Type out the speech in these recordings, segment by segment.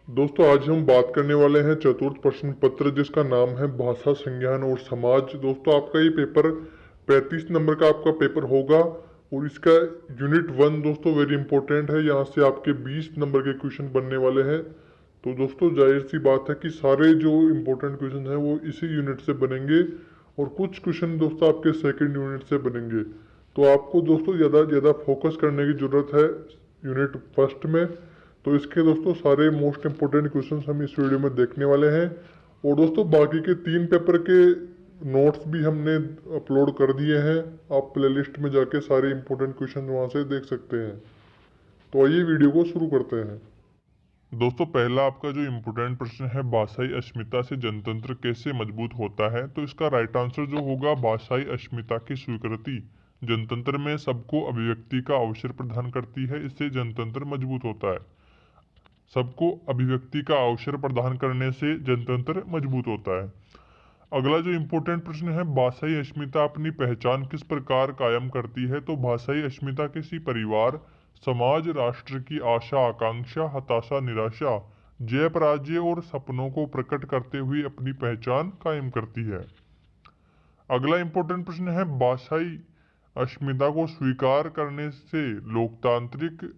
दोस्तों आज हम बात करने वाले हैं चतुर्थ प्रश्न पत्र जिसका नाम है भाषा संज्ञान और समाज। दोस्तों आपका ये पेपर 35 नंबर का आपका पेपर होगा और इसका यूनिट 1 दोस्तों वेरी इंपॉर्टेंट है। यहाँ से आपके 20 नंबर के क्वेश्चन बनने वाले हैं। तो दोस्तों जाहिर सी बात है कि सारे जो इम्पोर्टेंट क्वेश्चन हैं वो इसी यूनिट से बनेंगे और कुछ क्वेश्चन दोस्तों आपके सेकेंड यूनिट से बनेंगे। तो आपको दोस्तों ज़्यादा ज़्यादा फोकस करने की ज़रूरत है यूनिट फर्स्ट में। तो इसके दोस्तों सारे मोस्ट इंपोर्टेंट क्वेश्चंस हम इस वीडियो में देखने वाले हैं और दोस्तों बाकी के 3 पेपर के नोट्स भी हमने अपलोड कर दिए हैं। आप प्लेलिस्ट में जाके सारे इंपॉर्टेंट क्वेश्चन वहां से देख सकते हैं। तो आइए वीडियो को शुरू करते हैं। दोस्तों पहला आपका जो इम्पोर्टेंट प्रश्न है भाषाई अस्मिता से जनतंत्र कैसे मजबूत होता है, तो इसका राइट आंसर जो होगा भाषाई अस्मिता की स्वीकृति जनतंत्र में सबको अभिव्यक्ति का अवसर प्रदान करती है, इससे जनतंत्र मजबूत होता है। सबको अभिव्यक्ति का अवसर प्रदान करने से जनतंत्र मजबूत होता है। अगला जो इम्पोर्टेंट प्रश्न है भाषाई अस्मिता अपनी पहचान किस प्रकार कायम करती है, तो भाषाई अस्मिता किसी परिवार, समाज, राष्ट्र की आशा आकांक्षा, हताशा निराशा, जय पराजय और सपनों को प्रकट करते हुए अपनी पहचान कायम करती है। अगला इम्पोर्टेंट प्रश्न है भाषाई अस्मिता को स्वीकार करने से लोकतांत्रिक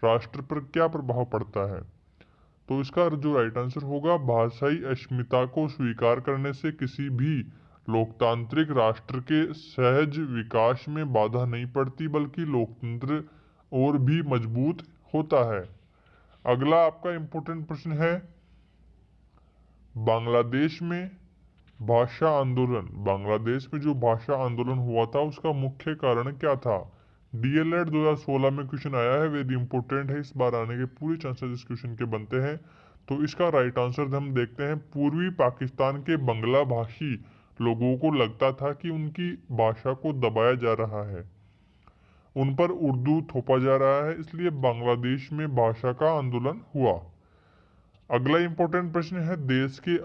राष्ट्र पर क्या प्रभाव पड़ता है, तो इसका जो राइट आंसर होगा भाषाई अस्मिता को स्वीकार करने से किसी भी लोकतांत्रिक राष्ट्र के सहज विकास में बाधा नहीं पड़ती बल्कि लोकतंत्र और भी मजबूत होता है। अगला आपका इम्पोर्टेंट प्रश्न है बांग्लादेश में भाषा आंदोलन। बांग्लादेश में जो भाषा आंदोलन हुआ था उसका मुख्य कारण क्या था। डीएलएड 2016 में क्वेश्चन आया है, वेरी इंपॉर्टेंट है, इस बार आने के पूरे चांसेस इस क्वेश्चन के बनते हैं। तो इसका राइट आंसर हम देखते हैं पूर्वी पाकिस्तान के बंगला भाषी लोगों को लगता था कि उनकी भाषा को दबाया जा रहा है, उन पर उर्दू थोपा जा रहा है, इसलिए बांग्लादेश में भाषा का आंदोलन हुआ। अगला इंपॉर्टेंट प्रश्न है देश के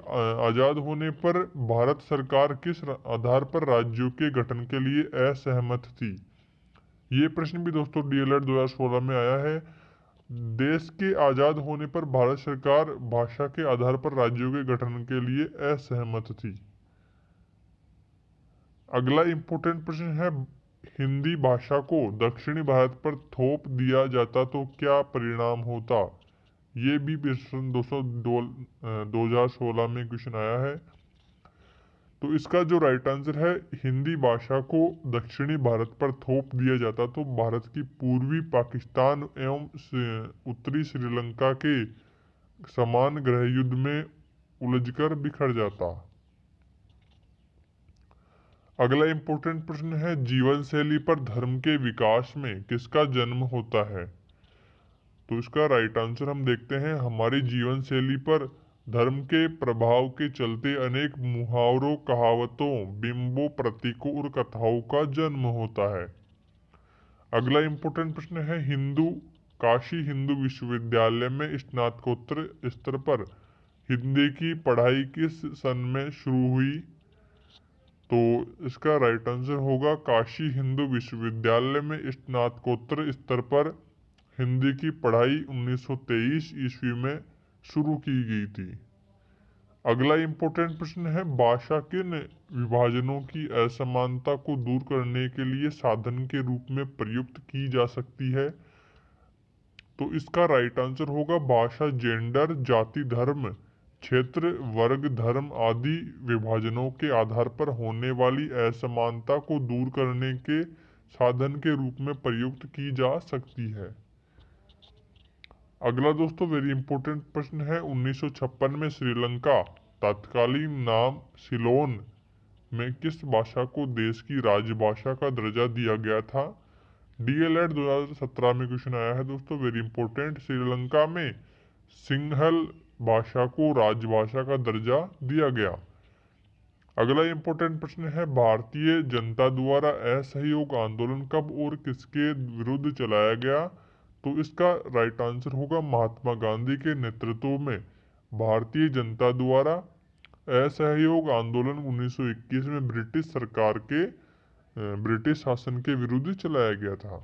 आजाद होने पर भारत सरकार किस आधार पर राज्यों के गठन के लिए असहमत थी। ये प्रश्न भी दोस्तों डीएलएड 2016 में आया है। देश के आजाद होने पर भारत सरकार भाषा के आधार पर राज्यों के गठन के लिए असहमत थी। अगला इंपॉर्टेंट प्रश्न है हिंदी भाषा को दक्षिणी भारत पर थोप दिया जाता तो क्या परिणाम होता। ये भी प्रश्न दोस्तों 2016 में क्वेश्चन आया है। तो इसका जो राइट आंसर है हिंदी भाषा को दक्षिणी भारत पर थोप दिया जाता तो भारत की पूर्वी पाकिस्तान एवं उत्तरी श्रीलंका के समान गृह युद्ध में उलझकर बिखर जाता। अगला इंपॉर्टेंट प्रश्न है जीवन शैली पर धर्म के विकास में किसका जन्म होता है, तो इसका राइट आंसर हम देखते हैं हमारी जीवन शैली पर धर्म के प्रभाव के चलते अनेक मुहावरों, कहावतों, बिंबों, प्रतीकों और कथाओं का जन्म होता है। अगला इंपॉर्टेंट प्रश्न है काशी हिंदू विश्वविद्यालय में स्नातकोत्तर स्तर पर हिंदी की पढ़ाई किस सन में शुरू हुई, तो इसका राइट आंसर होगा काशी हिंदू विश्वविद्यालय में स्नातकोत्तर स्तर पर हिंदी की पढ़ाई 1923 ईस्वी में शुरू की गई थी। अगला इंपॉर्टेंट प्रश्न है भाषा किन विभाजनों की असमानता को दूर करने के लिए साधन के रूप में प्रयुक्त की जा सकती है, तो इसका राइट आंसर होगा भाषा जेंडर, जाति, धर्म, क्षेत्र, वर्ग, धर्म आदि विभाजनों के आधार पर होने वाली असमानता को दूर करने के साधन के रूप में प्रयुक्त की जा सकती है। अगला दोस्तों वेरी इंपॉर्टेंट प्रश्न है 1956 में श्रीलंका तत्कालीन नाम सिलोन में किस भाषा को देश की राजभाषा का दर्जा दिया गया था। डीएलएड 2017 में क्वेश्चन आया है दोस्तों, वेरी इंपॉर्टेंट। श्रीलंका में सिंहल भाषा को राजभाषा का दर्जा दिया गया। अगला इंपॉर्टेंट प्रश्न है भारतीय जनता द्वारा असहयोग आंदोलन कब और किसके विरुद्ध चलाया गया, तो इसका राइट आंसर होगा महात्मा गांधी के नेतृत्व में भारतीय जनता द्वारा असहयोग आंदोलन 1921 में ब्रिटिश सरकार के ब्रिटिश शासन के विरुद्ध चलाया गया था।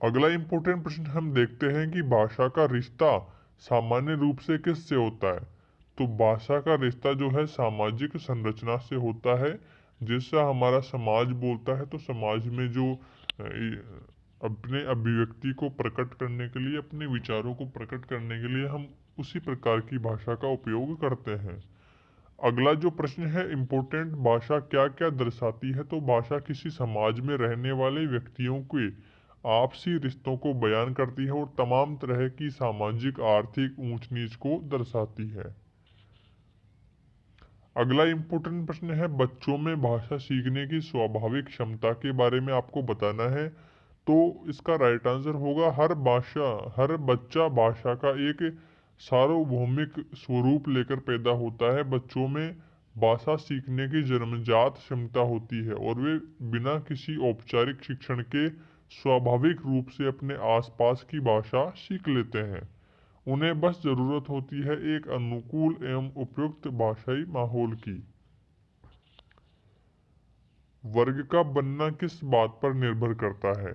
अगला इम्पोर्टेंट प्रश्न हम देखते हैं कि भाषा का रिश्ता सामान्य रूप से किससे होता है। तो भाषा का रिश्ता जो है सामाजिक संरचना से होता है। जैसा हमारा समाज बोलता है तो समाज में जो अपने अभिव्यक्ति को प्रकट करने के लिए, अपने विचारों को प्रकट करने के लिए हम उसी प्रकार की भाषा का उपयोग करते हैं। अगला जो प्रश्न है इम्पोर्टेंट, भाषा क्या क्या दर्शाती है। तो भाषा किसी समाज में रहने वाले व्यक्तियों के आपसी रिश्तों को बयान करती है और तमाम तरह की सामाजिक आर्थिक ऊंच नीच को दर्शाती है। अगला इम्पोर्टेंट प्रश्न है बच्चों में भाषा सीखने की स्वाभाविक क्षमता के बारे में आपको बताना है। तो इसका राइट आंसर होगा हर बच्चा भाषा का एक सार्वभौमिक स्वरूप लेकर पैदा होता है। बच्चों में भाषा सीखने की जन्मजात क्षमता होती है और वे बिना किसी औपचारिक शिक्षण के स्वाभाविक रूप से अपने आसपास की भाषा सीख लेते हैं। उन्हें बस जरूरत होती है एक अनुकूल एवं उपयुक्त भाषाई माहौल की। वर्ग का बनना किस बात पर निर्भर करता है।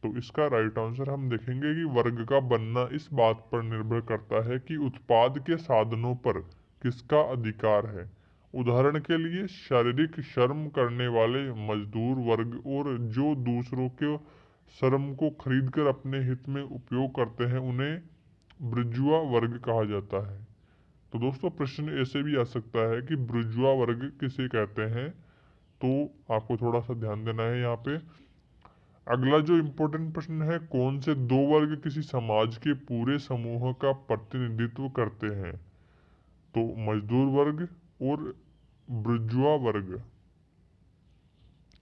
तो इसका राइट आंसर हम देखेंगे कि वर्ग का बनना इस बात पर निर्भर करता है कि उत्पाद के साधनों पर किसका अधिकार है। उदाहरण के लिए शारीरिक श्रम करने वाले मजदूर वर्ग और जो दूसरों के श्रम को खरीदकर अपने हित में उपयोग करते हैं उन्हें बुर्जुआ वर्ग कहा जाता है। तो दोस्तों प्रश्न ऐसे भी आ सकता है कि बुर्जुआ वर्ग किसे कहते हैं। तो आपको थोड़ा सा ध्यान देना है यहाँ पे। अगला जो इम्पोर्टेंट प्रश्न है, कौन से दो वर्ग किसी समाज के पूरे समूह का प्रतिनिधित्व करते हैं। तो मजदूर वर्ग और बुर्जुआ वर्ग,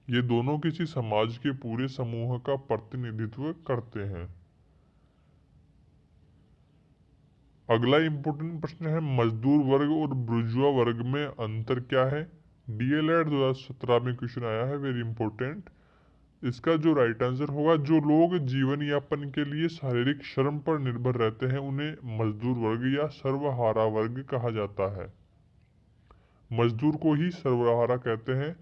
ये दोनों किसी समाज के पूरे समूह का प्रतिनिधित्व करते हैं। अगला इम्पोर्टेंट प्रश्न है मजदूर वर्ग और बुर्जुआ वर्ग में अंतर क्या है। डीएलएड 2017 में क्वेश्चन आया है, वेरी इंपॉर्टेंट। इसका जो राइट आंसर होगा, जो लोग जीवन यापन के लिए शारीरिक श्रम पर निर्भर रहते हैं उन्हें मजदूर वर्ग या सर्वहारा वर्ग कहा जाता है। मजदूर को ही सर्वहारा कहते हैं।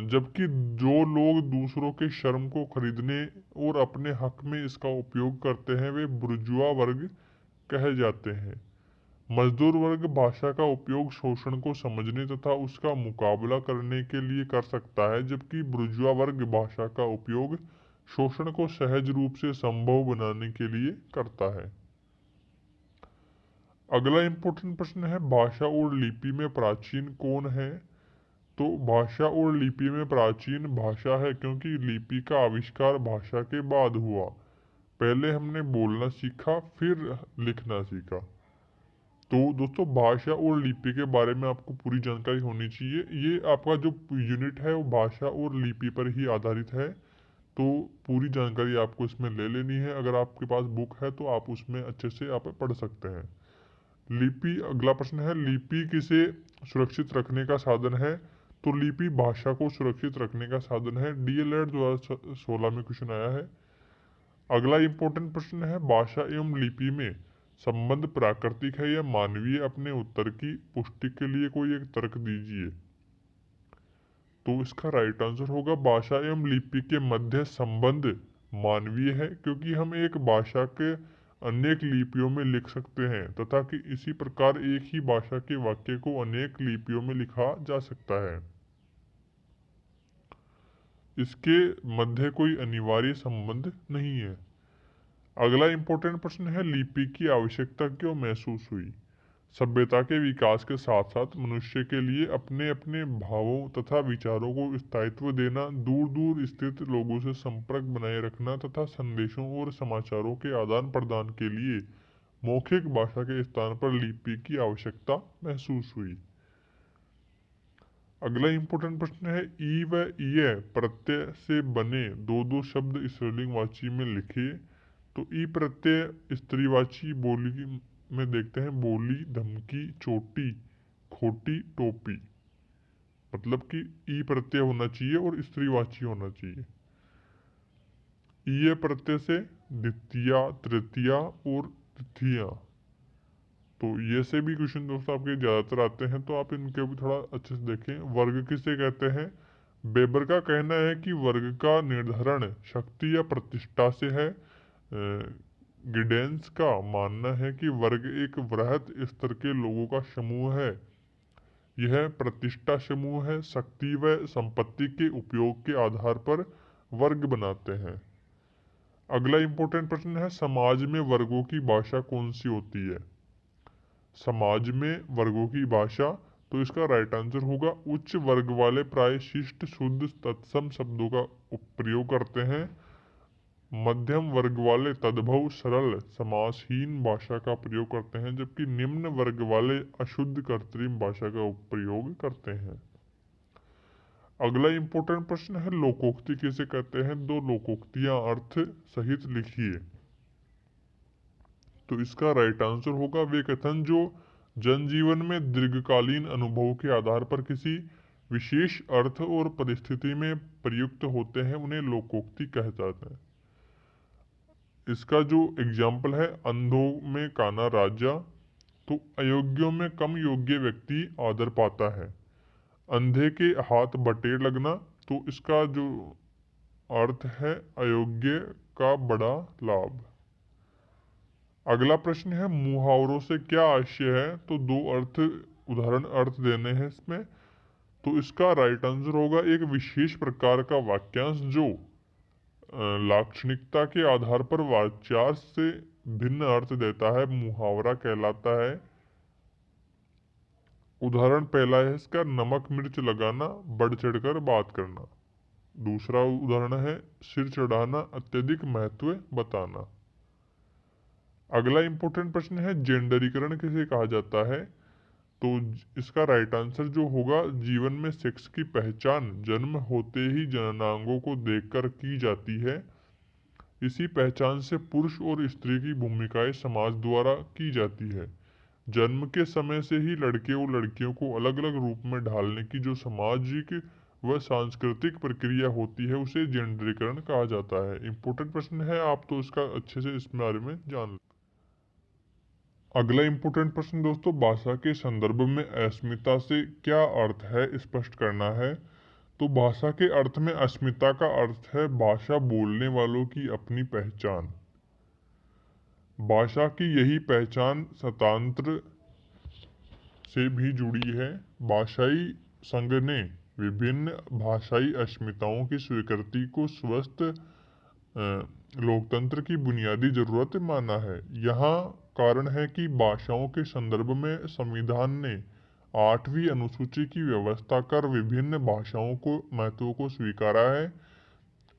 जबकि जो लोग दूसरों के श्रम को खरीदने और अपने हक में इसका उपयोग करते हैं वे बुर्जुआ वर्ग कहे जाते हैं। मजदूर वर्ग भाषा का उपयोग शोषण को समझने तथा उसका मुकाबला करने के लिए कर सकता है, जबकि बुर्जुआ वर्ग भाषा का उपयोग शोषण को सहज रूप से संभव बनाने के लिए करता है। अगला इम्पोर्टेंट प्रश्न है भाषा और लिपि में प्राचीन कौन है। तो भाषा और लिपि में प्राचीन भाषा है, क्योंकि लिपि का आविष्कार भाषा के बाद हुआ। पहले हमने बोलना सीखा फिर लिखना सीखा। तो दोस्तों भाषा और लिपि के बारे में आपको पूरी जानकारी होनी चाहिए। ये आपका जो यूनिट है वो भाषा और लिपि पर ही आधारित है। तो पूरी जानकारी आपको इसमें ले लेनी है। अगर आपके पास बुक है तो आप उसमें अच्छे से आप पढ़ सकते हैं। लिपि, अगला प्रश्न है लिपि किसे सुरक्षित रखने का साधन है। तो लिपि भाषा को सुरक्षित रखने का साधन है। डीएलएड 2016 में क्वेश्चन आया है। अगला इंपॉर्टेंट प्रश्न है भाषा एवं लिपि में संबंध प्राकृतिक है या मानवीय। अपने उत्तर की पुष्टि के लिए कोई एक तर्क दीजिए। तो इसका राइट आंसर होगा भाषा एवं लिपि के मध्य संबंध मानवीय है, क्योंकि हम एक भाषा के अनेक लिपियों में लिख सकते हैं तथा कि इसी प्रकार एक ही भाषा के वाक्य को अनेक लिपियों में लिखा जा सकता है। इसके मध्य कोई अनिवार्य संबंध नहीं है। अगला इंपॉर्टेंट प्रश्न है लिपि की आवश्यकता क्यों महसूस हुई। सभ्यता के विकास के साथ साथ मनुष्य के लिए अपने अपने भावों तथा विचारों को स्थायित्व देना, दूर दूर स्थित लोगों से संपर्क बनाए रखना तथा संदेशों और समाचारों के आदान प्रदान के लिए मौखिक भाषा के स्थान पर लिपि की आवश्यकता महसूस हुई। अगला इंपॉर्टेंट प्रश्न है ई व य प्रत्यय से बने दो दो शब्द स्त्रीलिंगवाची में लिखे। तो ई प्रत्यय स्त्रीवाची बोली में देखते हैं बोली, धमकी, चोटी, खोटी, टोपी। मतलब कि ई प्रत्यय होना चाहिए और स्त्रीवाची होना चाहिए। ई प्रत्यय से द्वितीया, तृतीया और तृतीया। तो ये से भी क्वेश्चन दोस्तों आपके ज़्यादातर आते हैं, तो आप इनके भी थोड़ा अच्छे से देखें। वर्ग किसे कहते हैं। वेबर का कहना है कि वर्ग का निर्धारण शक्ति या प्रतिष्ठा से है। गिडेंस का मानना है कि वर्ग एक वृहत स्तर के लोगों का समूह है। यह प्रतिष्ठा समूह है, शक्ति व संपत्ति के उपयोग के आधार पर वर्ग बनाते हैं। अगला इंपॉर्टेंट प्रश्न है, समाज में वर्गों की भाषा कौन सी होती है? समाज में वर्गों की भाषा, तो इसका राइट आंसर होगा उच्च वर्ग वाले प्राय शिष्ट शुद्ध तत्सम शब्दों का प्रयोग करते हैं। मध्यम वर्ग वाले तद्भव सरल समासहीन भाषा का प्रयोग करते हैं, जबकि निम्न वर्ग वाले अशुद्ध कृत्रिम भाषा का प्रयोग करते हैं। अगला इंपॉर्टेंट प्रश्न है, लोकोक्ति किसे कहते हैं? दो लोकोक्तियां अर्थ सहित लिखिए। तो इसका राइट आंसर होगा वे कथन जो जनजीवन में दीर्घकालीन अनुभव के आधार पर किसी विशेष अर्थ और परिस्थिति में प्रयुक्त होते हैं, उन्हें लोकोक्ति कहा जाता है। इसका जो एग्जाम्पल है, अंधों में काना राजा, तो अयोग्यों में कम योग्य व्यक्ति आदर पाता है। अंधे के हाथ बटेर लगना, तो इसका जो अर्थ है अयोग्य का बड़ा लाभ। अगला प्रश्न है, मुहावरों से क्या आशय है? तो दो उदाहरण अर्थ देने हैं इसमें। तो इसका राइट आंसर होगा एक विशेष प्रकार का वाक्यांश जो लाक्षणिकता के आधार पर वाच्यार्थ से भिन्न अर्थ देता है, मुहावरा कहलाता है। उदाहरण पहला है इसका, नमक मिर्च लगाना, बढ़ चढ़कर बात करना। दूसरा उदाहरण है, सिर चढ़ाना, अत्यधिक महत्व बताना। अगला इंपॉर्टेंट प्रश्न है, जेंडरीकरण किसे कहा जाता है? तो इसका राइट आंसर जो होगा, जीवन में सेक्स की पहचान जन्म होते ही जननांगों को देखकर की जाती है। इसी पहचान से पुरुष और स्त्री की भूमिकाएं समाज द्वारा की जाती है। जन्म के समय से ही लड़के और लड़कियों को अलग अलग रूप में ढालने की जो सामाजिक व सांस्कृतिक प्रक्रिया होती है, उसे जेंडरीकरण कहा जाता है। इंपॉर्टेंट प्रश्न है, आप तो इसका अच्छे से इस बारे में जान लें। अगला इंपॉर्टेंट प्रश्न दोस्तों, भाषा के संदर्भ में अस्मिता से क्या अर्थ है स्पष्ट करना है। तो भाषा के अर्थ में अस्मिता का अर्थ है भाषा बोलने वालों की अपनी पहचान। भाषा की यही पहचान स्वतंत्र से भी जुड़ी है। भाषाई संघ ने विभिन्न भाषाई अस्मिताओं की स्वीकृति को स्वस्थ लोकतंत्र की बुनियादी जरूरत माना है। यहाँ कारण है कि भाषाओं के संदर्भ में संविधान ने 8वीं अनुसूची की व्यवस्था कर विभिन्न भाषाओं को महत्व को स्वीकारा है।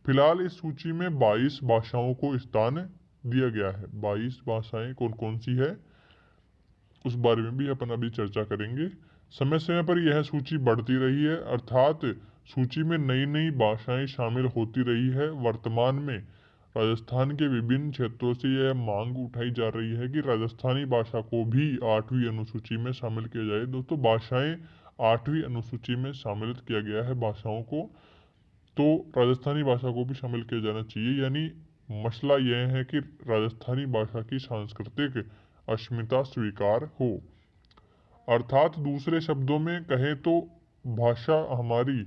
फिलहाल इस सूची में 22 भाषाओं को स्थान दिया गया है। 22 भाषाएं कौन कौन सी है उस बारे में भी अपन अभी चर्चा करेंगे। समय समय पर यह सूची बढ़ती रही है, अर्थात सूची में नई नई भाषाएं शामिल होती रही है। वर्तमान में राजस्थान के विभिन्न क्षेत्रों से यह मांग उठाई जा रही है कि राजस्थानी भाषा को भी 8वीं अनुसूची में शामिल किया जाए। दोस्तों, भाषाएं 8वीं अनुसूची में शामिल किया गया है भाषाओं को, तो राजस्थानी भाषा को भी शामिल किया जाना चाहिए। यानी मसला यह है कि राजस्थानी भाषा की सांस्कृतिक अस्मिता स्वीकार हो। अर्थात दूसरे शब्दों में कहें तो भाषा हमारी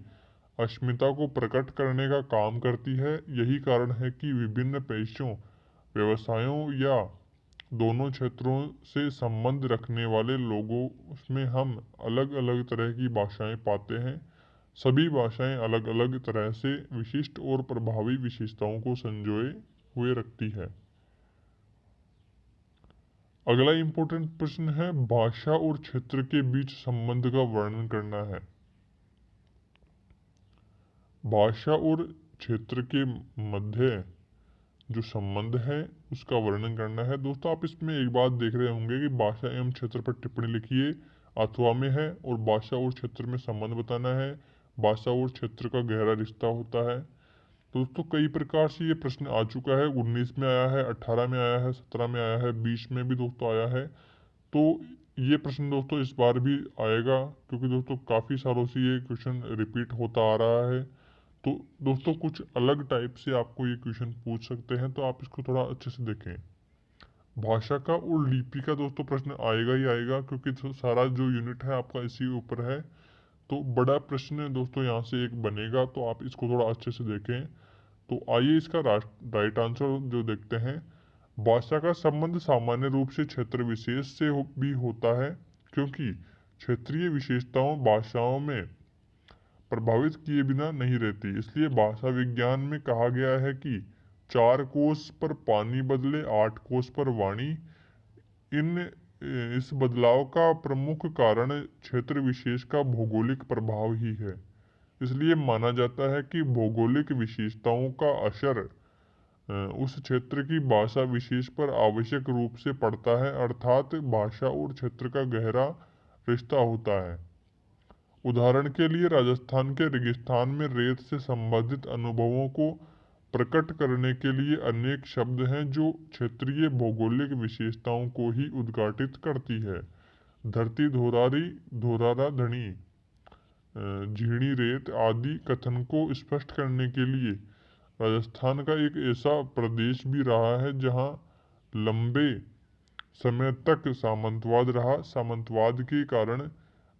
अस्मिता को प्रकट करने का काम करती है। यही कारण है कि विभिन्न पेशों, व्यवसायों या दोनों क्षेत्रों से संबंध रखने वाले लोगों में हम अलग अलग तरह की भाषाएं पाते हैं। सभी भाषाएं अलग अलग तरह से विशिष्ट और प्रभावी विशेषताओं को संजोए हुए रखती है। अगला इंपॉर्टेंट प्रश्न है, भाषा और क्षेत्र के बीच संबंध का वर्णन करना है। भाषा और क्षेत्र के मध्य जो संबंध है उसका वर्णन करना है। दोस्तों, आप इसमें एक बात देख रहे होंगे कि भाषा एवं क्षेत्र पर टिप्पणी लिखिए अथवा में है, और भाषा और क्षेत्र में संबंध बताना है। भाषा और क्षेत्र का गहरा रिश्ता होता है। दोस्तों, कई प्रकार से ये प्रश्न आ चुका है। 19 में आया है, 18 में आया है, 17 में आया है, 20 में भी दोस्तों आया है। तो ये प्रश्न दोस्तों इस बार भी आएगा, क्योंकि दोस्तों काफ़ी सालों से ये क्वेश्चन रिपीट होता आ रहा है। तो दोस्तों कुछ अलग टाइप से आपको ये क्वेश्चन पूछ सकते हैं, तो आप इसको थोड़ा अच्छे से देखें। भाषा का और लिपि का दोस्तों प्रश्न आएगा ही आएगा, क्योंकि सारा जो यूनिट है आपका इसी ऊपर है। तो बड़ा प्रश्न दोस्तों यहाँ से एक बनेगा, तो आप इसको थोड़ा अच्छे से देखें। तो आइए इसका राइट आंसर जो देखते हैं। भाषा का संबंध सामान्य रूप से क्षेत्र विशेष से भी होता है, क्योंकि क्षेत्रीय विशेषताओं भाषाओं में प्रभावित किए बिना नहीं रहती। इसलिए भाषा विज्ञान में कहा गया है कि 4 कोस पर पानी बदले 8 कोस पर वाणी। इन इस बदलाव का प्रमुख कारण क्षेत्र विशेष का भौगोलिक प्रभाव ही है। इसलिए माना जाता है कि भौगोलिक विशेषताओं का असर उस क्षेत्र की भाषा विशेष पर आवश्यक रूप से पड़ता है, अर्थात भाषा और क्षेत्र का गहरा रिश्ता होता है। उदाहरण के लिए राजस्थान के रेगिस्तान में रेत से संबंधित अनुभवों को प्रकट करने के लिए अनेक शब्द हैं जो क्षेत्रीय भौगोलिक विशेषताओं को ही उद्घाटित करती है। धरती धोरारी, धोरारा धनी, झीणी रेत आदि कथन को स्पष्ट करने के लिए राजस्थान का एक ऐसा प्रदेश भी रहा है जहां लंबे समय तक सामंतवाद रहा। सामंतवाद के कारण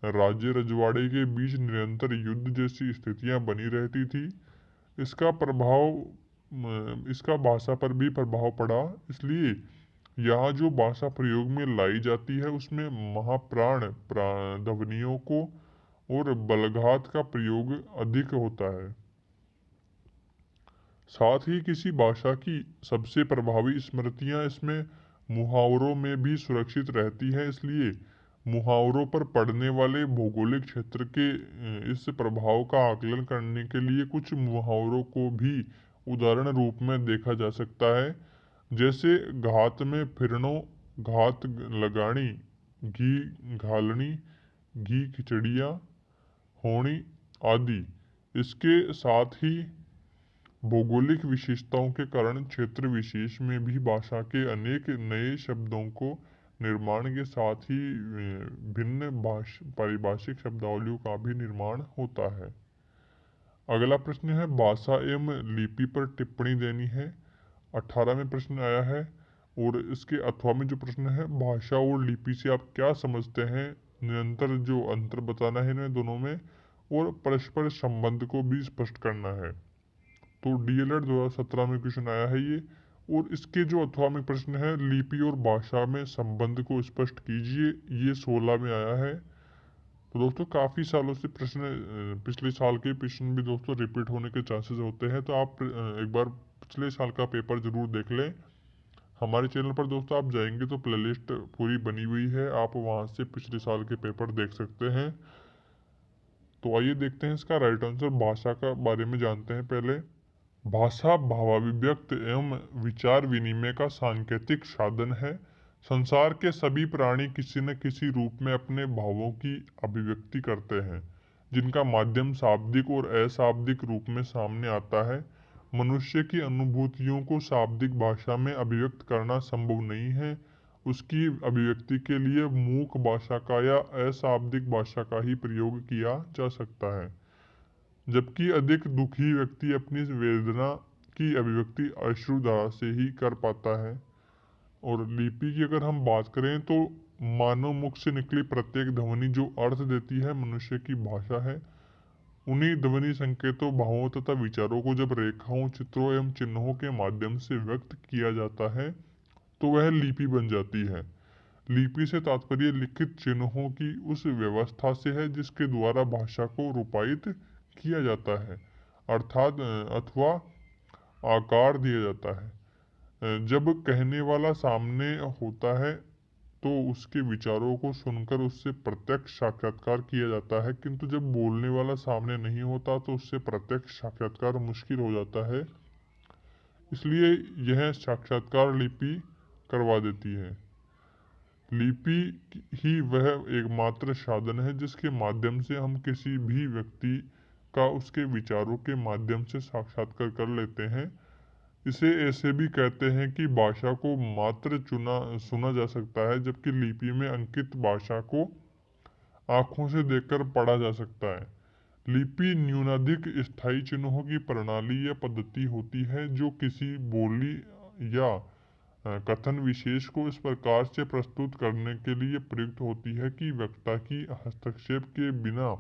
राज्य रजवाड़े के बीच निरंतर युद्ध जैसी स्थितियां बनी रहती थी। इसका भाषा पर भी प्रभाव पड़ा। इसलिए यहाँ जो भाषा प्रयोग में लाई जाती है उसमें महाप्राण ध्वनियों को और बलघात का प्रयोग अधिक होता है। साथ ही किसी भाषा की सबसे प्रभावी स्मृतियां इसमें मुहावरों में भी सुरक्षित रहती है। इसलिए मुहावरों पर पड़ने वाले भौगोलिक क्षेत्र के इस प्रभाव का आकलन करने के लिए कुछ मुहावरों को भी उदाहरण रूप में देखा जा सकता है। जैसे घात में फिरनो, घात लगानी, घी घालनी, घी खिचड़िया होनी आदि। इसके साथ ही भौगोलिक विशेषताओं के कारण क्षेत्र विशेष में भी भाषा के अनेक नए शब्दों को निर्माण के साथ ही भिन्न पारिभाषिक शब्दावलियों का भी निर्माण होता है। अगला प्रश्न है भाषा एवं लिपि पर टिप्पणी देनी है। 18वें प्रश्न आया है और इसके अथवा में जो प्रश्न है भाषा और लिपि से आप क्या समझते हैं, निरंतर जो अंतर बताना है इन्हें दोनों में, और परस्पर संबंध को भी स्पष्ट करना है। तो डीएलएड 2017 में क्वेश्चन आया है ये। और इसके जो अथवा में प्रश्न है लिपि और भाषा में संबंध को स्पष्ट कीजिए, ये 16 में आया है। तो दोस्तों काफ़ी सालों से प्रश्न पिछले साल के प्रश्न भी दोस्तों रिपीट होने के चांसेस होते हैं, तो आप एक बार पिछले साल का पेपर जरूर देख लें। हमारे चैनल पर दोस्तों आप जाएंगे तो प्लेलिस्ट पूरी बनी हुई है, आप वहां से पिछले साल के पेपर देख सकते हैं। तो आइए देखते हैं इसका राइट आंसर। भाषा का बारे में जानते हैं पहले। भाषा भावाभिव्यक्त एवं विचार विनिमय का सांकेतिक साधन है। संसार के सभी प्राणी किसी न किसी रूप में अपने भावों की अभिव्यक्ति करते हैं, जिनका माध्यम शाब्दिक और अशाब्दिक रूप में सामने आता है। मनुष्य की अनुभूतियों को शाब्दिक भाषा में अभिव्यक्त करना संभव नहीं है। उसकी अभिव्यक्ति के लिए मूक भाषा का या अशाब्दिक भाषा का ही प्रयोग किया जा सकता है। जबकि अधिक दुखी व्यक्ति अपनी वेदना की अभिव्यक्ति अश्रुधारा से ही कर पाता है। और लिपि की अगर हम बात करें तो मानव मुख से निकली प्रत्येक ध्वनि जो अर्थ देती है मनुष्य की भाषा है। उन्हीं ध्वनि संकेतों, भावों तथा विचारों को जब रेखाओं, चित्रों एवं चिन्हों के माध्यम से व्यक्त किया जाता है तो वह लिपि बन जाती है। लिपि से तात्पर्य लिखित चिन्हों की उस व्यवस्था से है जिसके द्वारा भाषा को रूपायित किया जाता है, अर्थात अथवा आकार दिया जाता है। जब कहने वाला सामने होता है तो उसके विचारों को सुनकर उससे प्रत्यक्ष साक्षात्कार किया जाता है, किंतु जब बोलने वाला सामने नहीं होता तो उससे प्रत्यक्ष साक्षात्कार मुश्किल हो जाता है। इसलिए यह साक्षात्कार लिपि करवा देती है। लिपि ही वह एकमात्र साधन है जिसके माध्यम से हम किसी भी व्यक्ति का उसके विचारों के माध्यम से साक्षात्कार कर लेते हैं। इसे ऐसे भी कहते हैं कि भाषा को मात्र सुना जा सकता है, जबकि लिपि में अंकित भाषा को आंखों से देखकर पढ़ा जा सकता है। लिपि न्यूनाधिक स्थायी चिन्हों की प्रणाली या पद्धति होती है जो किसी बोली या कथन विशेष को इस प्रकार से प्रस्तुत करने के लिए प्रयुक्त होती है कि वक्ता की हस्तक्षेप के बिना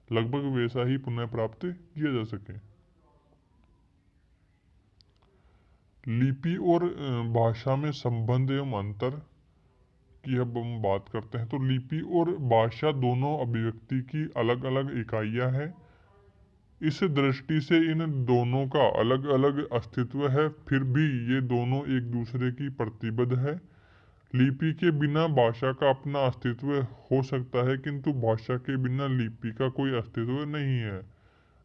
लगभग वैसा ही पुनः प्राप्त किया जा सके। लिपि और भाषा में संबंध एवं अंतर की अब हम बात करते हैं। तो लिपि और भाषा दोनों अभिव्यक्ति की अलग अलग इकाइयां हैं। इस दृष्टि से इन दोनों का अलग अलग अस्तित्व है, फिर भी ये दोनों एक दूसरे की प्रतिबद्ध है। लिपि के बिना भाषा का अपना अस्तित्व हो सकता है, किंतु भाषा के बिना लिपि का कोई अस्तित्व नहीं है।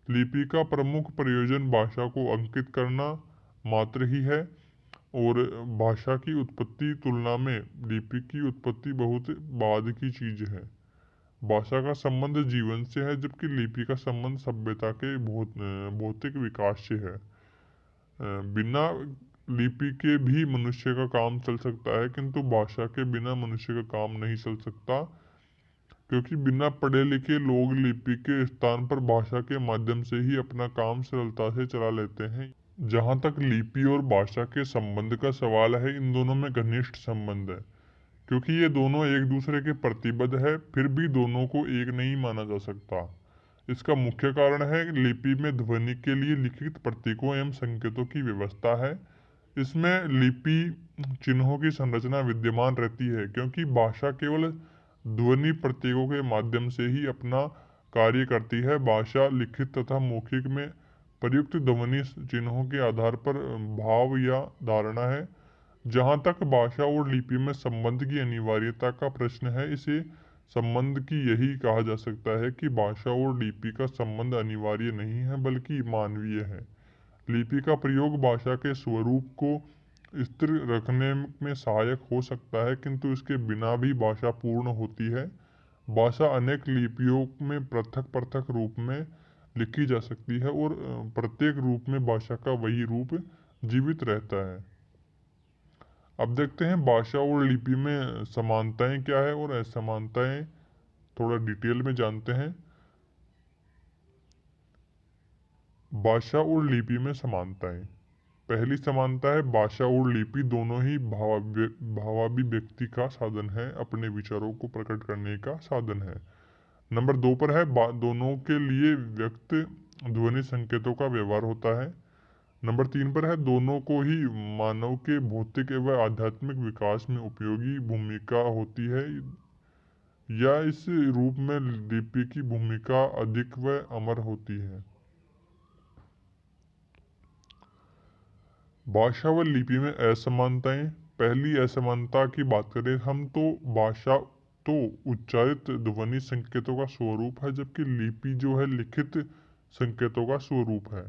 लिपि का प्रमुख प्रयोजन भाषा को अंकित करना मात्र ही है, और भाषा की उत्पत्ति तुलना में लिपि की उत्पत्ति बहुत बाद की चीज है। भाषा का संबंध जीवन से है, जबकि लिपि का संबंध सभ्यता के भौतिक विकास से है। बिना लिपि के भी मनुष्य का काम चल सकता है, किंतु भाषा के बिना मनुष्य का काम नहीं चल सकता, क्योंकि बिना पढ़े लिखे लोग लिपि के स्थान पर भाषा के माध्यम से ही अपना काम सरलता से चला लेते हैं। जहाँ तक लिपि और भाषा के संबंध का सवाल है, इन दोनों में घनिष्ठ संबंध है, क्योंकि ये दोनों एक दूसरे के प्रतिबद्ध है, फिर भी दोनों को एक नहीं माना जा सकता। इसका मुख्य कारण है लिपि में ध्वनि के लिए लिखित प्रतीकों एवं संकेतों की व्यवस्था है। इसमें लिपि चिन्हों की संरचना विद्यमान रहती है, क्योंकि भाषा केवल ध्वनि प्रतीकों के माध्यम से ही अपना कार्य करती है। भाषा लिखित तथा मौखिक में प्रयुक्त ध्वनि चिन्हों के आधार पर भाव या धारणा है। जहाँ तक भाषा और लिपि में संबंध की अनिवार्यता का प्रश्न है, इसे संबंध की यही कहा जा सकता है कि भाषा और लिपि का संबंध अनिवार्य नहीं है, बल्कि मानवीय है। लिपि का प्रयोग भाषा के स्वरूप को स्थिर रखने में सहायक हो सकता है, किंतु इसके बिना भी भाषा पूर्ण होती है। भाषा अनेक लिपियों में पृथक पृथक रूप में लिखी जा सकती है, और प्रत्येक रूप में भाषा का वही रूप जीवित रहता है। अब देखते हैं भाषा और लिपि में समानताएं क्या है और असमानताएं, थोड़ा डिटेल में जानते हैं। भाषा और लिपि में समानताएं। पहली समानता है, भाषा और लिपि दोनों ही भावाभिव्यक्ति का साधन है, अपने विचारों को प्रकट करने का साधन है। नंबर 2 पर है, दोनों के लिए व्यक्त ध्वनि संकेतों का व्यवहार होता है। नंबर 3 पर है, दोनों को ही मानव के भौतिक एवं आध्यात्मिक विकास में उपयोगी भूमिका होती है, या इस रूप में लिपि की भूमिका अधिक व अमर होती है। भाषा व लिपि में असमानताएं। पहली असमानता की बात करें हम, तो भाषा तो उच्चारित ध्वनि संकेतों का स्वरूप है, जबकि लिपि जो है लिखित संकेतों का स्वरूप है।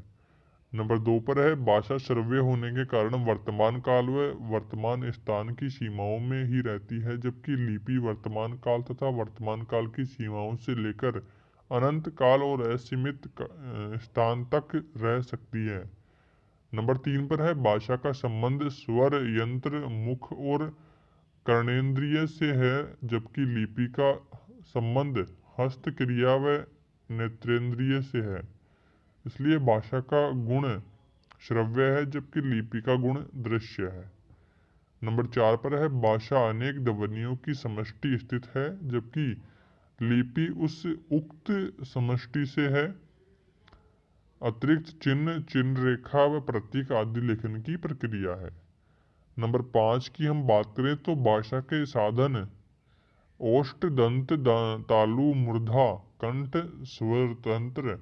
नंबर 2 पर है, भाषा श्रव्य होने के कारण वर्तमान काल व वर्तमान स्थान की सीमाओं में ही रहती है, जबकि लिपि वर्तमान काल तथा वर्तमान काल की सीमाओं से लेकर अनंत काल और असीमित स्थान तक रह सकती है। नंबर 3 पर है, भाषा का संबंध स्वर, यंत्र, मुख और कर्णेंद्रिय से है, जबकि लिपि का संबंध हस्त क्रिया व नेत्रेंद्रिय से है। इसलिए भाषा का गुण श्रव्य है, जबकि लिपि का गुण दृश्य है। नंबर 4 पर है, भाषा अनेक ध्वनियों की समष्टि स्थित है, जबकि लिपि उस उक्त समष्टि से है। अतिरिक्त चिन्ह, चिन्ह रेखा व प्रतीक आदि लेखन की प्रक्रिया है। नंबर 5 की हम बात करें, तो भाषा के साधन ओष्ठ, दंत, तालु, मूर्धा, कंठ, स्वर तंत्र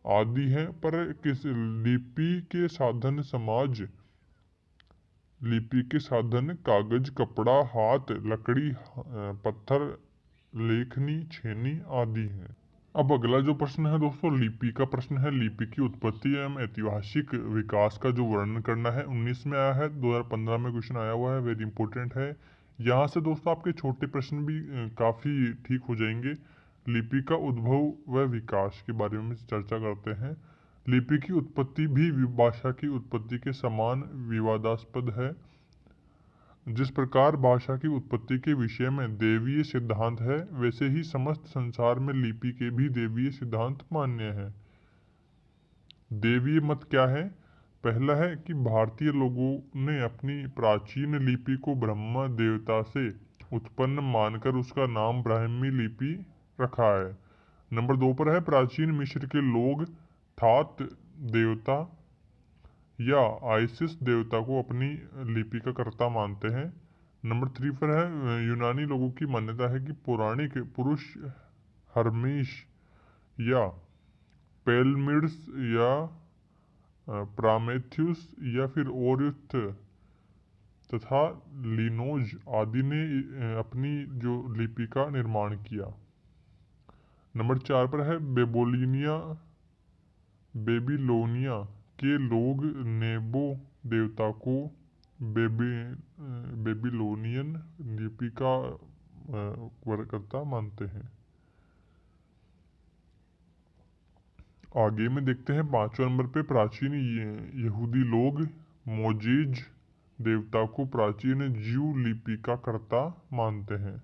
आदि हैं, पर किस लिपि के साधन समाज, लिपि के साधन कागज, कपड़ा, हाथ, लकड़ी, पत्थर, लेखनी, छेनी आदि हैं। अब अगला जो प्रश्न है दोस्तों, लिपि का प्रश्न है। लिपि की उत्पत्ति एवं ऐतिहासिक विकास का जो वर्णन करना है, 19 में आया है, 2015 में क्वेश्चन आया हुआ है, वेरी इंपॉर्टेंट है। यहाँ से दोस्तों आपके छोटे प्रश्न भी काफ़ी ठीक हो जाएंगे। लिपि का उद्भव व विकास के बारे में चर्चा करते हैं। लिपि की उत्पत्ति भी भाषा की उत्पत्ति के समान विवादास्पद है। जिस प्रकार भाषा की उत्पत्ति के विषय में देवीय सिद्धांत है, वैसे ही समस्त संसार में लिपि के भी देवीय सिद्धांत मान्य है। देवीय मत क्या है? पहला है कि भारतीय लोगों ने अपनी प्राचीन लिपि को ब्रह्मा देवता से उत्पन्न मानकर उसका नाम ब्राह्मी लिपि रखा है। नंबर 2 पर है प्राचीन मिस्र के लोग थात देवता या आइसिस देवता को अपनी लिपि का कर्ता मानते हैं। नंबर 3 पर है यूनानी लोगों की मान्यता है कि पौराणिक पुरुष हर्मीस या पेलमिड्स या प्रामेथ्यूस या फिर ओरिथ तथा लिनोज आदि ने अपनी जो लिपि का निर्माण किया। नंबर 4 पर है बेबीलोनिया के लोग नेबो देवता को बेबीलोनियन लिपि का वर्णकर्ता मानते हैं। आगे में देखते हैं 5वें नंबर पे प्राचीन यहूदी लोग मोजेज देवता को प्राचीन ज्यू लिपि का कर्ता मानते हैं।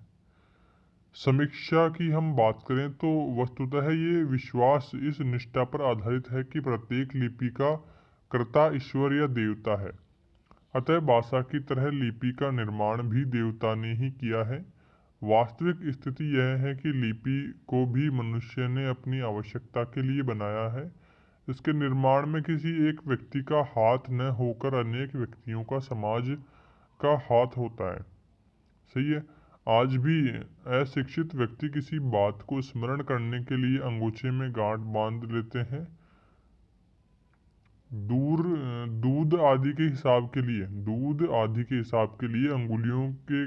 समीक्षा की हम बात करें तो वस्तुतः ये विश्वास इस निष्ठा पर आधारित है कि प्रत्येक लिपि का कर्ता ईश्वर या देवता है। अतः भाषा की तरह लिपि का निर्माण भी देवता ने ही किया है। वास्तविक स्थिति यह है कि लिपि को भी मनुष्य ने अपनी आवश्यकता के लिए बनाया है। इसके निर्माण में किसी एक व्यक्ति का हाथ न होकर अनेक व्यक्तियों का समाज का हाथ होता है। सही है। आज भी अशिक्षित व्यक्ति किसी बात को स्मरण करने के लिए अंगूठे में गांठ बांध लेते हैं। दूध आदि के हिसाब के लिए अंगुलियों के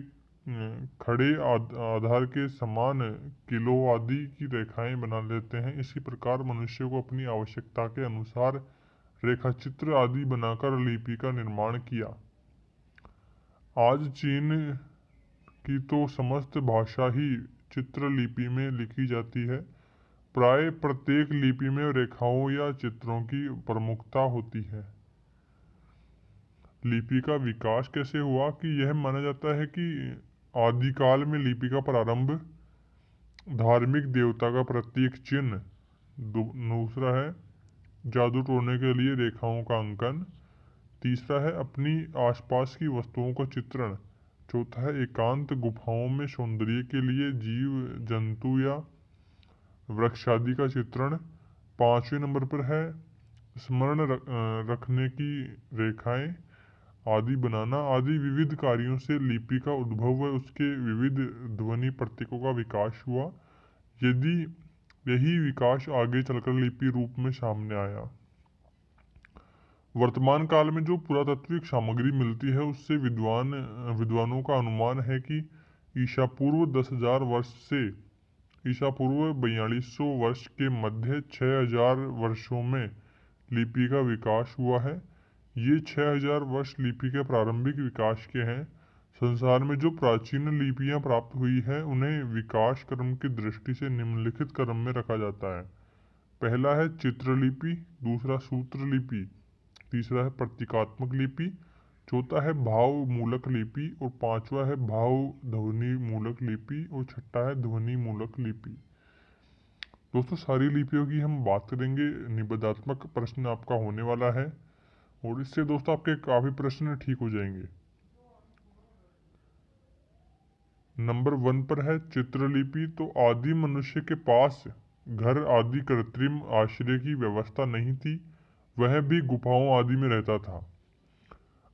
खड़े आधार के समान किलो आदि की रेखाएं बना लेते हैं। इसी प्रकार मनुष्य को अपनी आवश्यकता के अनुसार रेखाचित्र आदि बनाकर लिपि का निर्माण किया। आज चीन की तो समस्त भाषा ही चित्रलिपि में लिखी जाती है। प्राय प्रत्येक लिपि में रेखाओं या चित्रों की प्रमुखता होती है। लिपि का विकास कैसे हुआ कि यह माना जाता है कि आदिकाल में लिपि का प्रारंभ धार्मिक देवता का प्रतीक चिन्ह, दूसरा है जादू टोने के लिए रेखाओं का अंकन, तीसरा है अपनी आसपास की वस्तुओं का चित्रण, चौथा है एकांत गुफाओं में सौंदर्य के लिए जीव जंतु या वृक्ष आदि का चित्रण, 5वें नंबर पर है स्मरण रखने की रेखाएं आदि बनाना आदि विविध कार्यों से लिपि का उद्भव व उसके विविध ध्वनि प्रतीकों का विकास हुआ। यदि यही विकास आगे चलकर लिपि रूप में सामने आया। वर्तमान काल में जो पुरातात्विक सामग्री मिलती है उससे विद्वानों का अनुमान है कि ईसा पूर्व 10,000 वर्ष से ईसा पूर्व 4200 वर्ष के मध्य 6,000 वर्षों में लिपि का विकास हुआ है। ये 6,000 वर्ष लिपि के प्रारंभिक विकास के हैं। संसार में जो प्राचीन लिपियां प्राप्त हुई है उन्हें विकास क्रम की दृष्टि से निम्नलिखित क्रम में रखा जाता है। पहला है चित्रलिपि, दूसरा सूत्र लिपि, तीसरा है प्रतीकात्मक लिपि, चौथा है भाव मूलक लिपि और पांचवा है भाव ध्वनि मूलक लिपि और छठा है ध्वनि मूलक लिपि। दोस्तों सारी लिपियों की हम बात करेंगे। निबंधात्मक प्रश्न आपका होने वाला है और इससे दोस्तों आपके काफी प्रश्न ठीक हो जाएंगे। नंबर 1 पर है चित्रलिपि। तो आदि मनुष्य के पास घर आदि कृत्रिम आश्रय की व्यवस्था नहीं थी, वह भी गुफाओं आदि में रहता था।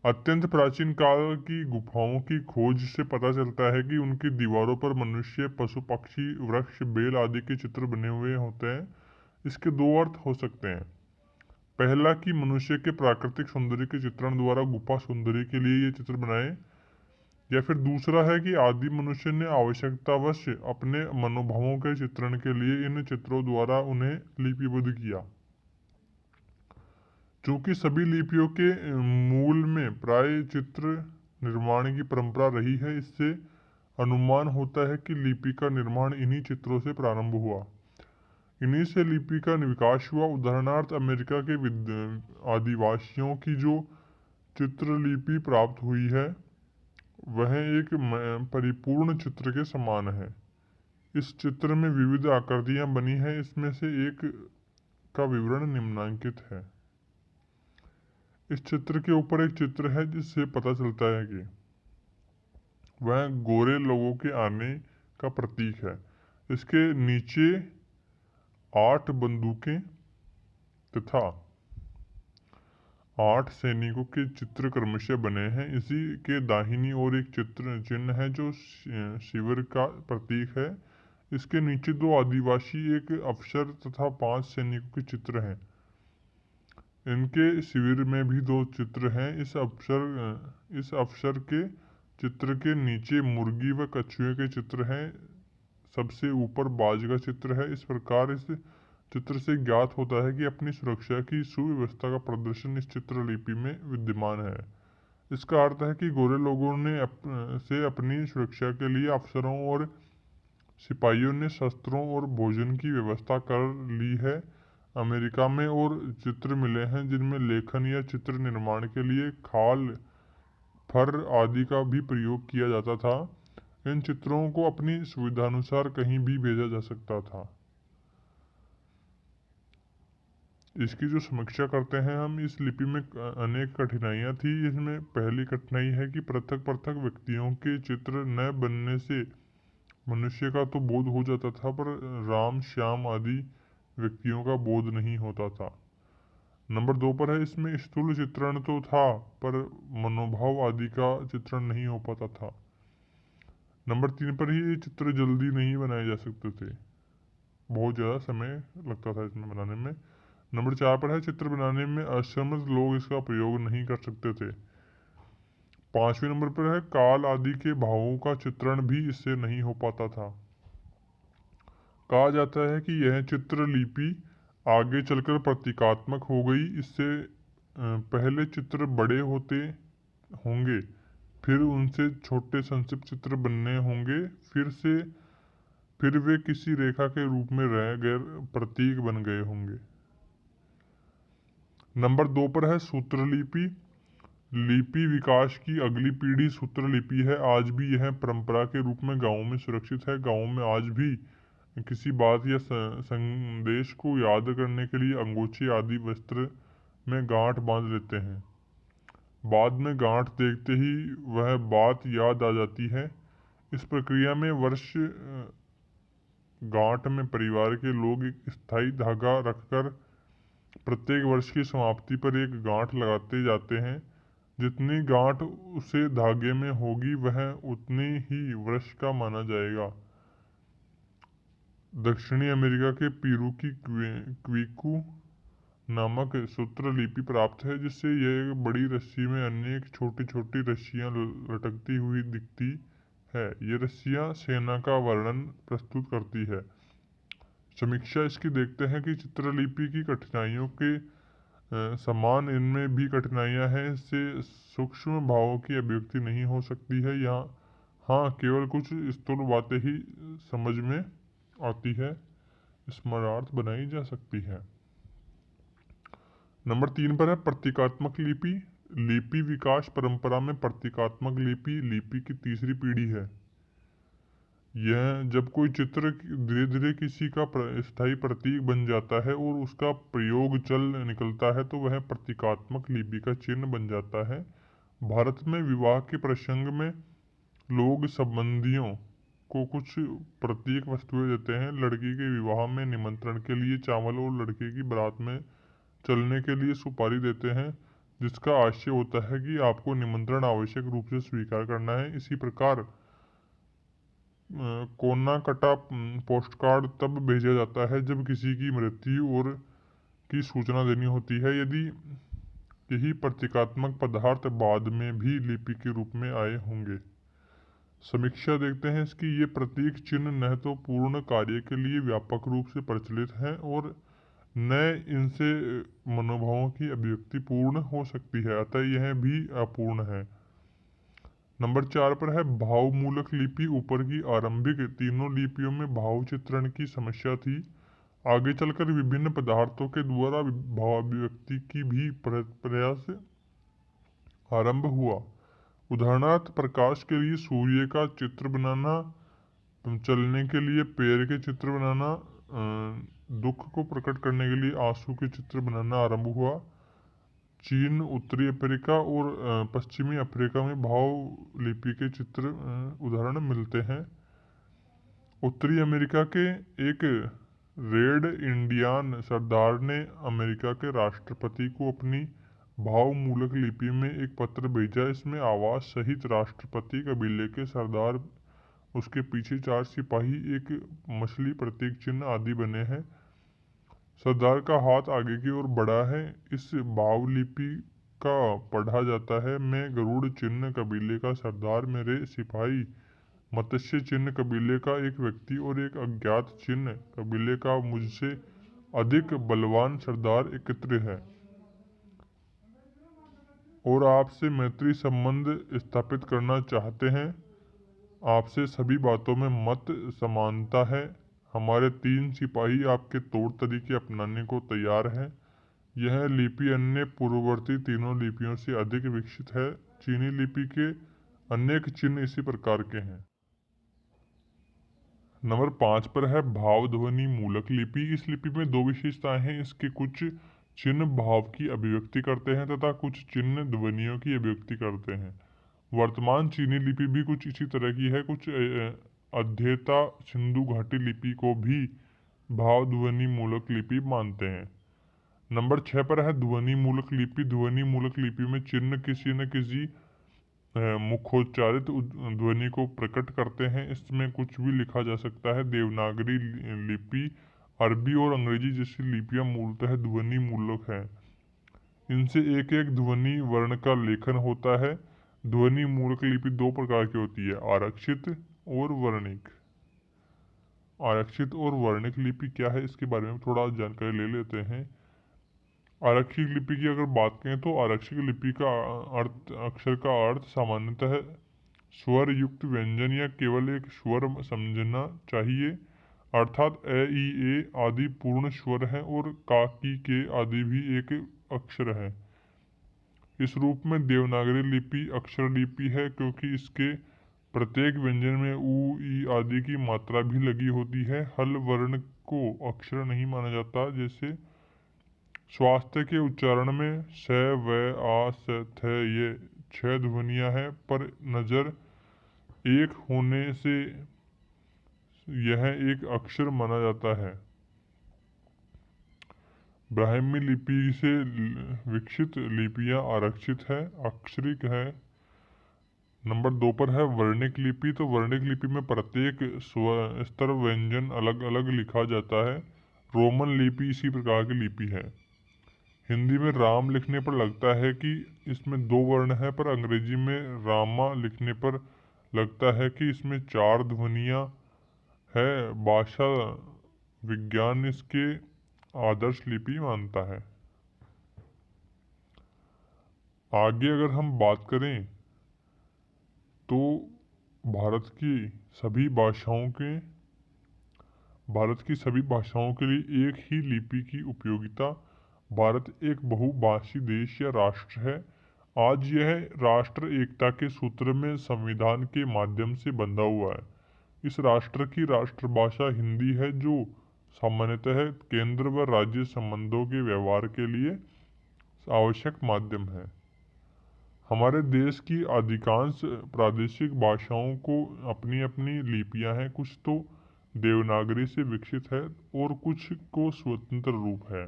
अत्यंत प्राचीन काल की गुफाओं की खोज से पता चलता है कि उनकी दीवारों पर मनुष्य, पशु, पक्षी, वृक्ष, बेल आदि के चित्र बने हुए होते हैं। इसके दो अर्थ हो सकते हैं। पहला कि मनुष्य के प्राकृतिक सौंदर्य के चित्रण द्वारा गुफा सौंदर्य के लिए ये चित्र बनाए, या फिर दूसरा है कि आदि मनुष्य ने आवश्यकतावश अपने मनोभावों के चित्रण के लिए इन चित्रों द्वारा उन्हें लिपिबद्ध किया। चूंकि सभी लिपियों के मूल में प्राय चित्र निर्माण की परंपरा रही है, इससे अनुमान होता है कि लिपि का निर्माण इन्हीं चित्रों से प्रारंभ हुआ। इन्हीं से लिपि का विकास हुआ। उदाहरणार्थ अमेरिका के आदिवासियों की जो चित्रलिपि प्राप्त हुई है वह एक परिपूर्ण चित्र के समान है। इस चित्र में विविध आकृतियां बनी हैं। इसमें से एक का विवरण निम्नांकित है। इस चित्र के ऊपर एक चित्र है जिससे पता चलता है कि वह गोरे लोगों के आने का प्रतीक है। इसके नीचे 8 बंदूकें तथा 8 सैनिकों के चित्र क्रमशः बने हैं। इसी के दाहिनी ओर एक चित्र चिन्ह है जो शिविर का प्रतीक है। इसके नीचे 2 आदिवासी, एक अफसर तथा 5 सैनिकों के चित्र हैं। इनके शिविर में भी 2 चित्र हैं। इस अफसर के चित्र के नीचे मुर्गी व कछुए के चित्र हैं। सबसे ऊपर बाज का चित्र है। इस प्रकार इस चित्र से ज्ञात होता है कि अपनी सुरक्षा की सुव्यवस्था का प्रदर्शन इस चित्रलिपि में विद्यमान है। इसका अर्थ है कि गोरे लोगों ने अपनी सुरक्षा के लिए अफसरों और सिपाहियों ने शस्त्रों और भोजन की व्यवस्था कर ली है। अमेरिका में और चित्र मिले हैं जिनमें लेखन या चित्र निर्माण के लिए खाल, फर आदि का भी प्रयोग किया जाता था। इन चित्रों को अपनी सुविधानुसार कहीं भी भेजा जा सकता था। इसकी जो समीक्षा करते हैं हम, इस लिपि में अनेक कठिनाइयाँ थी। इसमें पहली कठिनाई है कि पृथक पृथक व्यक्तियों के चित्र न बनने से मनुष्य का तो बोध हो जाता था, पर राम, श्याम आदि व्यक्तियों का बोध नहीं होता था। नंबर 2 पर है, इसमें स्थूल चित्रण तो था पर मनोभाव आदि का चित्रण नहीं हो पाता था। नंबर 3 पर ही ये चित्र जल्दी नहीं बनाए जा सकते थे, बहुत ज़्यादा समय लगता था इसमें बनाने में। नंबर 4 पर है, चित्र बनाने में असमर्थ लोग इसका प्रयोग नहीं कर सकते थे। 5वें नंबर पर है, काल आदि के भावों का चित्रण भी इससे नहीं हो पाता था। कहा जाता है कि यह चित्रलिपि आगे चलकर प्रतीकात्मक हो गई। इससे पहले चित्र बड़े होते होंगे, फिर उनसे छोटे संक्षिप्त चित्र बनने होंगे, फिर वे किसी रेखा के रूप में रह गए प्रतीक बन गए होंगे। नंबर 2 पर है, सूत्रलिपि। लिपि विकास की अगली पीढ़ी सूत्रलिपि है। आज भी यह परंपरा के रूप में गाँव में सुरक्षित है। गाँव में आज भी किसी बात या संदेश को याद करने के लिए अंगोछे आदि वस्त्र में गांठ बांध लेते हैं। बाद में गांठ देखते ही वह बात याद आ जाती है। इस प्रक्रिया में वर्ष गांठ में परिवार के लोग एक स्थायी धागा रखकर प्रत्येक वर्ष की समाप्ति पर एक गांठ लगाते जाते हैं। जितनी गांठ उसे धागे में होगी वह उतनी ही वर्ष का माना जाएगा। दक्षिणी अमेरिका के पेरू की क्विकू नामक सूत्रलिपि प्राप्त है, जिससे यह बड़ी रस्सी में अनेक छोटी छोटी रस्सियां लटकती हुई दिखती है। ये रस्सियां सेना का वर्णन प्रस्तुत करती है। समीक्षा इसकी देखते हैं कि चित्रलिपि की कठिनाइयों के समान इनमें भी कठिनाइयां हैं। इससे सूक्ष्म भावों की अभिव्यक्ति नहीं हो सकती है। यहाँ हाँ, केवल कुछ स्थूल बातें ही समझ में आती है, स्मरणार्थ बनाई जा सकती है। नंबर 3 पर है, प्रतीकात्मक लिपि। लिपि विकास परंपरा में प्रतीकात्मक लिपि की तीसरी पीढ़ी है। यह जब कोई चित्र धीरे धीरे किसी का स्थायी प्रतीक बन जाता है और उसका प्रयोग चल निकलता है तो वह प्रतीकात्मक लिपि का चिन्ह बन जाता है। भारत में विवाह के प्रसंग में लोग संबंधियों को कुछ प्रतीक वस्तुएं देते हैं। लड़की के विवाह में निमंत्रण के लिए चावल और लड़के की बारात में चलने के लिए सुपारी देते हैं, जिसका आशय होता है कि आपको निमंत्रण आवश्यक रूप से स्वीकार करना है। इसी प्रकार कोना कटा पोस्टकार्ड तब भेजा जाता है जब किसी की मृत्यु और की सूचना देनी होती है। यदि यही प्रतीकात्मक पदार्थ बाद में भी लिपि के रूप में आए होंगे। समीक्षा देखते हैं इसकी। ये प्रतीक चिन्ह न तो पूर्ण कार्य के लिए व्यापक रूप से प्रचलित हैं और न इनसे मनोभावों की अभिव्यक्ति पूर्ण हो सकती है, अतः यह भी अपूर्ण है। नंबर 4 पर है, भावमूलक लिपि। ऊपर की आरंभिक तीनों लिपियों में भाव चित्रण की समस्या थी। आगे चलकर विभिन्न पदार्थों के द्वारा भाव अभिव्यक्ति की भी प्रयास आरंभ हुआ। उदाहरणार्थ, प्रकाश के लिए सूर्य का चित्र बनाना, चलने के लिए पैर के चित्र बनाना, दुख को प्रकट करने के लिए आंसू के चित्र बनाना आरंभ हुआ। चीन, उत्तरी अफ्रीका और पश्चिमी अफ्रीका में भाव लिपि के चित्र उदाहरण मिलते हैं। उत्तरी अमेरिका के एक रेड इंडियन सरदार ने अमेरिका के राष्ट्रपति को अपनी भावमूलक लिपि में एक पत्र भेजा। इसमें आवाज सहित राष्ट्रपति, कबीले के सरदार, उसके पीछे 4 सिपाही, एक मछली, प्रतीक चिन्ह आदि बने हैं। सरदार का हाथ आगे की ओर बढ़ा है। इस भावलिपि का पढ़ा जाता है। मैं गरुड़ चिन्ह, कबीले का सरदार, मेरे सिपाही, मत्स्य चिन्ह, कबीले का एक व्यक्ति, और एक अज्ञात चिन्ह, कबीले का मुझसे अधिक बलवान सरदार एकत्र है और आपसे मैत्री संबंध स्थापित करना चाहते हैं। आपसे सभी बातों में मत समानता है। हमारे 3 सिपाही आपके तौर तरीके अपनाने को तैयार हैं। यह लिपि अन्य पूर्ववर्ती तीनों लिपियों से अधिक विकसित है। चीनी लिपि के अनेक चिन्ह इसी प्रकार के हैं। नंबर 5 पर है भाव ध्वनि मूलक लिपि। इस लिपि में 2 विशेषताएं हैं। इसके कुछ चिन्ह भाव की अभिव्यक्ति करते हैं तथा कुछ चिन्ह ध्वनियों की अभिव्यक्ति करते हैं। वर्तमान चीनी लिपि भी कुछ इसी तरह की है। कुछ अध्येता सिंधु घाटी लिपि को भी भाव ध्वनि मूलक लिपि मानते हैं। नंबर 6 पर है ध्वनि मूलक लिपि। ध्वनि मूलक लिपि में चिन्ह किसी न किसी मुखोच्चारित ध्वनि को प्रकट करते हैं। इसमें कुछ भी लिखा जा सकता है। देवनागरी लिपि, अरबी और अंग्रेजी जैसी लिपियां मूलतः ध्वनि मूलक हैं। इनसे एक एक ध्वनि वर्ण का लेखन होता है। ध्वनि मूलक लिपि 2 प्रकार की होती है, आरक्षित और वर्णिक। आरक्षित और वर्णिक लिपि क्या है, इसके बारे में थोड़ा जानकारी ले लेते हैं। आरक्षित लिपि की अगर बात करें तो आरक्षित लिपि का अर्थ, अक्षर का अर्थ सामान्यतः स्वर युक्त व्यंजन या केवल एक स्वर समझना चाहिए, अर्थात ए, ई, ए आदि पूर्ण स्वर हैं और का, की, के आदि भी एक अक्षर है। इस रूप में देवनागरी लिपि अक्षर लिपि है क्योंकि इसके प्रत्येक व्यंजन में ऊ, ई आदि की मात्रा भी लगी होती है। हल वर्ण को अक्षर नहीं माना जाता। जैसे स्वास्थ्य के उच्चारण में स, व, आ, स, थ ये 6 ध्वनियां हैं, पर नजर एक होने से यह एक अक्षर माना जाता है। ब्राह्मी लिपि से विकसित लिपियां आरक्षित है, अक्षरिक है। नंबर 2 पर है वर्णिक लिपि। तो वर्णिक लिपि में प्रत्येक स्तर व्यंजन अलग अलग लिखा जाता है। रोमन लिपि इसी प्रकार की लिपि है। हिंदी में राम लिखने पर लगता है कि इसमें 2 वर्ण है, पर अंग्रेजी में रामा लिखने पर लगता है कि इसमें 4 ध्वनियां है। भाषा विज्ञान इसके आदर्श लिपि मानता है। आगे अगर हम बात करें तो भारत की सभी भाषाओं के लिए एक ही लिपि की उपयोगिता। भारत एक बहुभाषी देश या राष्ट्र है। आज यह राष्ट्र एकता के सूत्र में संविधान के माध्यम से बंधा हुआ है। इस राष्ट्र की राष्ट्रभाषा हिंदी है, जो सामान्यतः केंद्र व राज्य संबंधों के व्यवहार के लिए आवश्यक माध्यम है। हमारे देश की अधिकांश प्रादेशिक भाषाओं को अपनी अपनी लिपियां हैं। कुछ तो देवनागरी से विकसित है और कुछ को स्वतंत्र रूप है।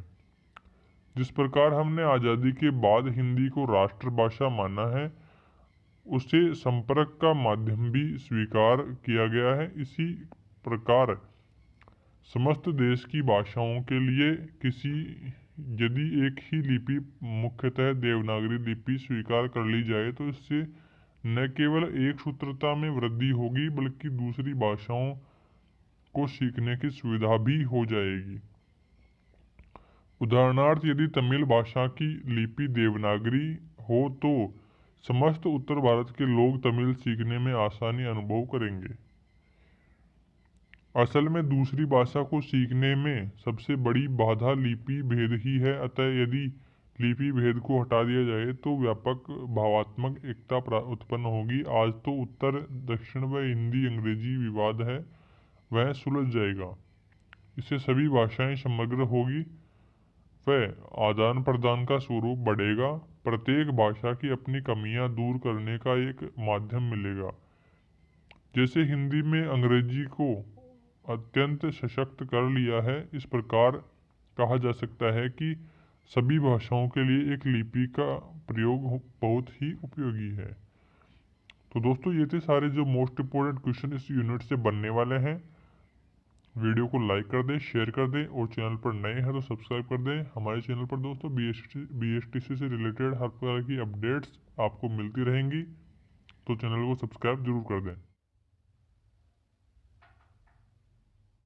जिस प्रकार हमने आज़ादी के बाद हिंदी को राष्ट्रभाषा माना है, उसे संपर्क का माध्यम भी स्वीकार किया गया है। इसी प्रकार समस्त देश की भाषाओं के लिए यदि एक ही लिपि, मुख्यतः देवनागरी लिपि स्वीकार कर ली जाए तो इससे न केवल एक सूत्रता में वृद्धि होगी बल्कि दूसरी भाषाओं को सीखने की सुविधा भी हो जाएगी। उदाहरणार्थ, यदि तमिल भाषा की लिपि देवनागरी हो तो समस्त उत्तर भारत के लोग तमिल सीखने में आसानी अनुभव करेंगे। असल में दूसरी भाषा को सीखने में सबसे बड़ी बाधा लिपि भेद ही है। अतः यदि लिपि भेद को हटा दिया जाए तो व्यापक भावात्मक एकता उत्पन्न होगी। आज तो उत्तर दक्षिण व हिंदी अंग्रेजी विवाद है, वह सुलझ जाएगा। इससे सभी भाषाएं समग्र होगी व आदान प्रदान का स्वरूप बढ़ेगा। प्रत्येक भाषा की अपनी कमियां दूर करने का एक माध्यम मिलेगा। जैसे हिंदी में अंग्रेजी को अत्यंत सशक्त कर लिया है। इस प्रकार कहा जा सकता है कि सभी भाषाओं के लिए एक लिपि का प्रयोग बहुत ही उपयोगी है। तो दोस्तों ये थे सारे जो मोस्ट इम्पोर्टेंट क्वेश्चन इस यूनिट से बनने वाले हैं। वीडियो को लाइक कर दें, शेयर कर दें और चैनल पर नए हैं तो सब्सक्राइब कर दें। हमारे चैनल पर दोस्तों BSTC से रिलेटेड हर प्रकार की अपडेट्स आपको मिलती रहेंगी, तो चैनल को सब्सक्राइब जरूर कर दें।